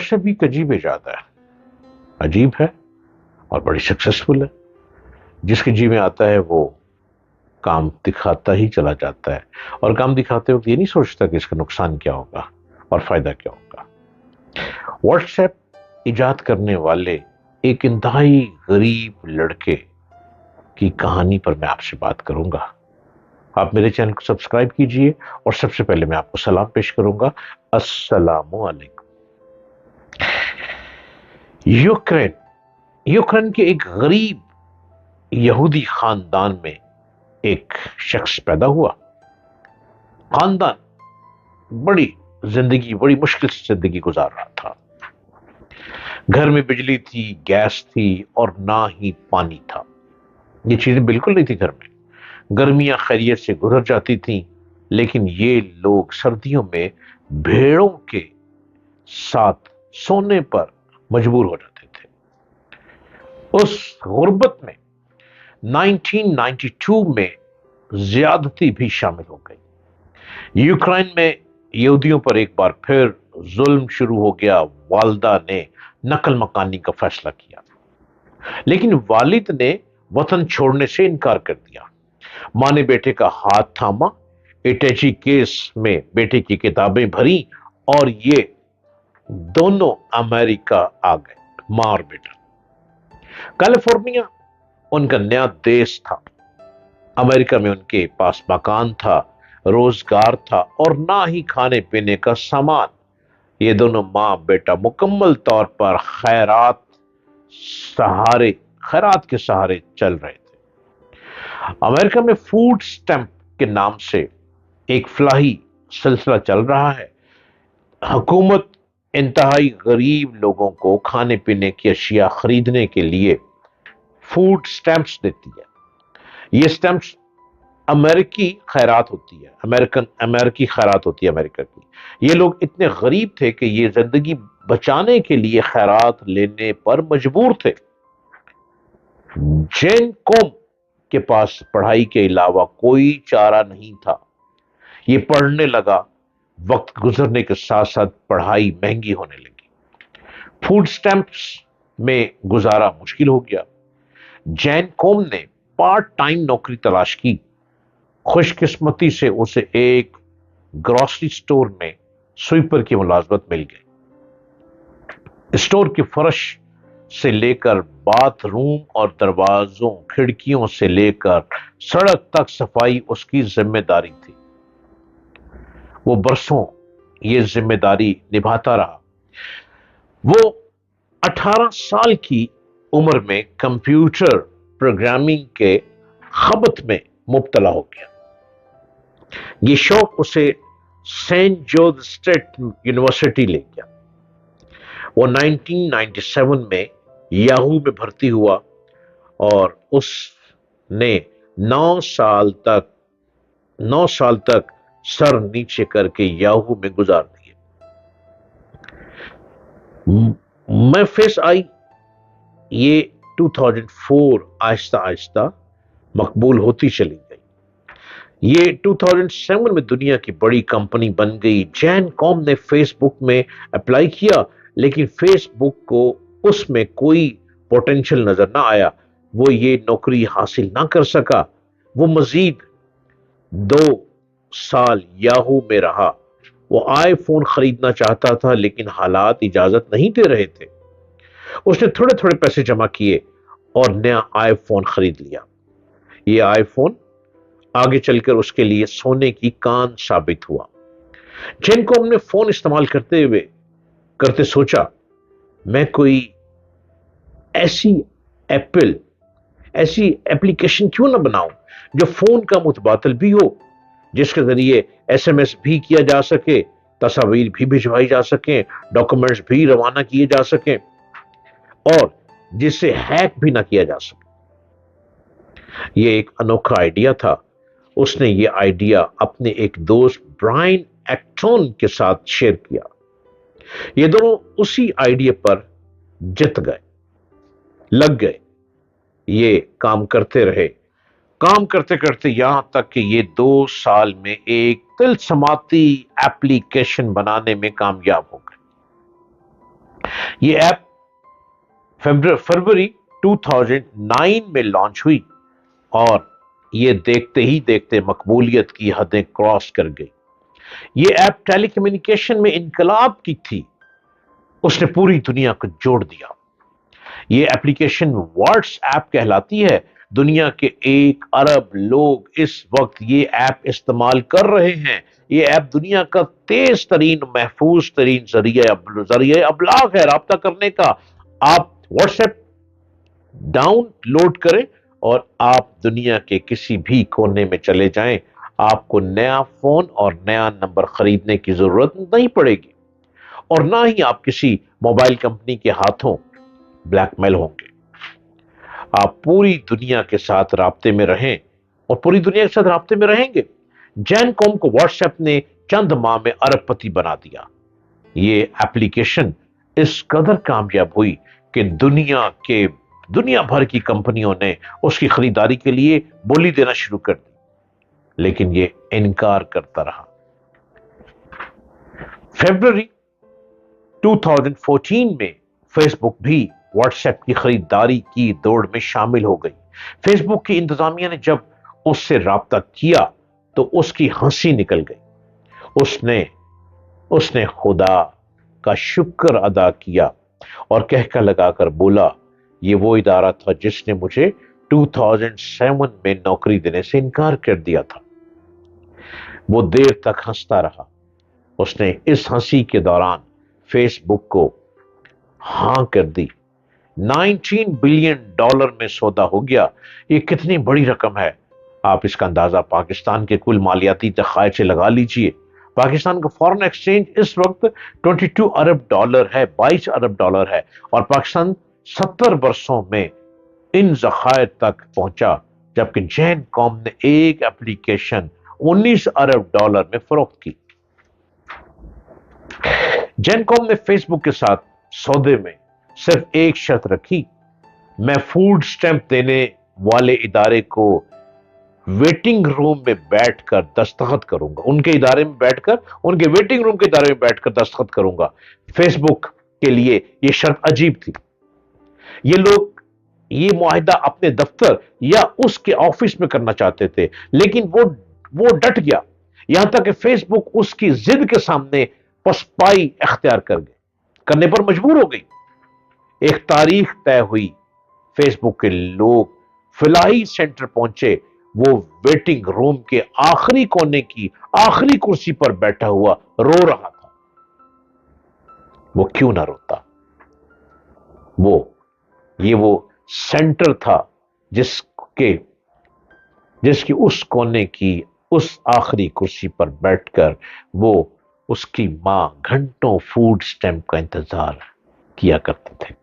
WhatsApp بھی ایک عجیب ایجاد ہے، عجیب ہے اور بڑی سکسیسفل ہے. جس کے جی میں آتا ہے وہ کام دکھاتا ہی چلا جاتا ہے، اور کام دکھاتے وقت یہ نہیں سوچتا کہ اس کا نقصان کیا ہوگا اور فائدہ کیا ہوگا. واٹس ایپ ایجاد کرنے والے ایک انتہائی غریب لڑکے کی کہانی پر میں آپ سے بات کروں گا. آپ میرے چینل کو سبسکرائب کیجئے، اور سب سے پہلے میں آپ کو سلام پیش کروں گا. السلام علیکم. یوکرین کے ایک غریب یہودی خاندان میں ایک شخص پیدا ہوا. خاندان بڑی مشکل سے زندگی گزار رہا تھا. گھر میں بجلی تھی، گیس تھی اور نہ ہی پانی تھا. یہ چیزیں بالکل نہیں تھی گھر میں. گرمیاں خیریت سے گزر جاتی تھیں، لیکن یہ لوگ سردیوں میں بھیڑوں کے ساتھ سونے پر مجبور ہو جاتے تھے. اس غربت میں 1992 میں زیادتی بھی شامل ہو گئی. یوکرین میں یہودیوں پر ایک بار پھر ظلم شروع ہو گیا. والدہ نے نقل مکانی کا فیصلہ کیا، لیکن والد نے وطن چھوڑنے سے انکار کر دیا. ماں نے بیٹے کا ہاتھ تھاما، اٹیچی کیس میں بیٹے کی کتابیں بھری، اور یہ دونوں امریکہ آ گئے. ماں اور بیٹا. کیلیفورنیا ان کا نیا دیش تھا. امریکہ میں ان کے پاس مکان تھا، روزگار تھا اور نہ ہی کھانے پینے کا سامان. یہ دونوں ماں بیٹا مکمل طور پر خیرات کے سہارے چل رہے تھے. امریکہ میں فوڈ سٹیمپ کے نام سے ایک فلاحی سلسلہ چل رہا ہے. حکومت انتہائی غریب لوگوں کو کھانے پینے کی اشیاء خریدنے کے لیے فوڈ سٹیمپس دیتی ہے. یہ سٹیمپس امریکی خیرات ہوتی ہے امریکہ کی. یہ لوگ اتنے غریب تھے کہ یہ زندگی بچانے کے لیے خیرات لینے پر مجبور تھے. جین کوم کے پاس پڑھائی کے علاوہ کوئی چارہ نہیں تھا. یہ پڑھنے لگا. وقت گزرنے کے ساتھ ساتھ پڑھائی مہنگی ہونے لگی. فوڈ سٹیمپس میں گزارا مشکل ہو گیا. جین کوم نے پارٹ ٹائم نوکری تلاش کی. خوش قسمتی سے اسے ایک گروسری سٹور میں سویپر کی ملازمت مل گئی. اسٹور کی فرش سے لے کر باتھ روم اور دروازوں کھڑکیوں سے لے کر سڑک تک صفائی اس کی ذمہ داری تھی. وہ برسوں یہ ذمہ داری نبھاتا رہا. وہ 18 سال کی عمر میں کمپیوٹر پروگرامنگ کے خبط میں مبتلا ہو گیا. یہ شوق اسے سینٹ جوز اسٹیٹ یونیورسٹی لے گیا. وہ 1997 میں یاہو میں بھرتی ہوا اور اس نے 9 سال تک سر نیچے کر کے یاہو میں گزار دیے. میں فیس آئی یہ 2004 آہستہ آہستہ مقبول ہوتی چلی گئی. یہ 2007 میں دنیا کی بڑی کمپنی بن گئی. جین کوم نے فیس بک میں اپلائی کیا، لیکن فیس بک کو اس میں کوئی پوٹینشل نظر نہ آیا. وہ یہ نوکری حاصل نہ کر سکا. وہ مزید 2 سال یاہو میں رہا. وہ آئی فون خریدنا چاہتا تھا، لیکن حالات اجازت نہیں دے رہے تھے. اس نے تھوڑے تھوڑے پیسے جمع کیے اور نیا آئی فون خرید لیا. یہ آئی فون آگے چل کر اس کے لیے سونے کی کان ثابت ہوا. جن کو ہم نے فون استعمال کرتے سوچا، میں کوئی ایسی ایپلیکیشن کیوں نہ بناؤں جو فون کا متبادل بھی ہو، جس کے ذریعے SMS بھی کیا جا سکے، تصاویر بھی بھجوائی جا سکیں، ڈاکومنٹس بھی روانہ کیے جا سکیں، اور جس سے ہیک بھی نہ کیا جا سکے. یہ ایک انوکھا آئیڈیا تھا. اس نے یہ آئیڈیا اپنے ایک دوست برائن ایکٹون کے ساتھ شیئر کیا. یہ دونوں اسی آئیڈیا پر لگ گئے. یہ کام کرتے رہے، کام کرتے کرتے یہاں تک کہ یہ 2 سال میں ایک طلسماتی ایپلیکیشن بنانے میں کامیاب ہو گئے. یہ ایپ فروری 2009 میں لانچ ہوئی اور یہ دیکھتے ہی دیکھتے مقبولیت کی حدیں کراس کر گئی۔ یہ ایپ ٹیلی کمیونیکیشن میں انقلاب کی تھی، اس نے پوری دنیا کو جوڑ دیا۔ یہ ایپلیکیشن واٹس ایپ کہلاتی ہے۔ دنیا کے 1 ارب لوگ اس وقت یہ ایپ استعمال کر رہے ہیں۔ یہ ایپ دنیا کا تیز ترین محفوظ ترین ذریعہ ابلاغ ہے رابطہ کرنے کا۔ آپ واٹس ایپ ڈاؤن لوڈ کریں اور آپ دنیا کے کسی بھی کونے میں چلے جائیں، آپ کو نیا فون اور نیا نمبر خریدنے کی ضرورت نہیں پڑے گی، اور نہ ہی آپ کسی موبائل کمپنی کے ہاتھوں بلیک میل ہوں گے۔ آپ پوری دنیا کے ساتھ رابطے میں رہیں اور پوری دنیا کے ساتھ رابطے میں رہیں گے۔ جین کوم کو واٹس ایپ نے چند ماہ میں ارب پتی بنا دیا۔ یہ ایپلیکیشن اس قدر کامیاب ہوئی کہ دنیا بھر کی کمپنیوں نے اس کی خریداری کے لیے بولی دینا شروع کر دی، لیکن یہ انکار کرتا رہا۔ فروری 2014 میں فیس بک بھی واٹس ایپ کی خریداری کی دوڑ میں شامل ہو گئی۔ فیس بک کی انتظامیہ نے جب اس سے رابطہ کیا تو اس کی ہنسی نکل گئی۔ اس نے خدا کا شکر ادا کیا اور کہکا لگا کر بولا، یہ وہ ادارہ تھا جس نے مجھے 2007 میں نوکری دینے سے انکار کر دیا تھا۔ وہ دیر تک ہنستا رہا۔ اس نے اس ہنسی کے دوران فیس بک کو ہاں کر دی۔ $19 بلین میں سودا ہو گیا۔ یہ کتنی بڑی رقم ہے، آپ اس کا اندازہ پاکستان کے کل مالیاتی ذخائر سے لگا لیجئے۔ پاکستان کا فارن ایکسچینج اس وقت $22 ارب ہے، $22 ارب ہے، اور پاکستان 70 برسوں میں ان ذخائر تک پہنچا، جبکہ جین کوم نے ایک ایپلیکیشن $19 ارب میں فروخت کی۔ جین کوم نے فیس بک کے ساتھ سودے میں صرف ایک شرط رکھی، میں فوڈ سٹیمپ دینے والے ادارے کو ویٹنگ روم میں بیٹھ کر دستخط کروں گا، ان کے ادارے میں بیٹھ کر، ان کے ویٹنگ روم کے ادارے میں بیٹھ کر دستخط کروں گا۔ فیس بک کے لیے یہ شرط عجیب تھی۔ یہ لوگ یہ معاہدہ اپنے دفتر یا اس کے آفس میں کرنا چاہتے تھے، لیکن وہ ڈٹ گیا، یہاں تک کہ فیس بک اس کی ضد کے سامنے پسپائی اختیار کرنے پر مجبور ہو گئی۔ ایک تاریخ طے ہوئی، فیس بک کے لوگ فلاحی سینٹر پہنچے، وہ ویٹنگ روم کے آخری کونے کی آخری کرسی پر بیٹھا ہوا رو رہا تھا۔ وہ کیوں نہ روتا؟ وہ سینٹر تھا جس کی اس کونے کی اس آخری کرسی پر بیٹھ کر وہ اس کی ماں گھنٹوں فوڈ سٹیمپ کا انتظار کیا کرتے تھے۔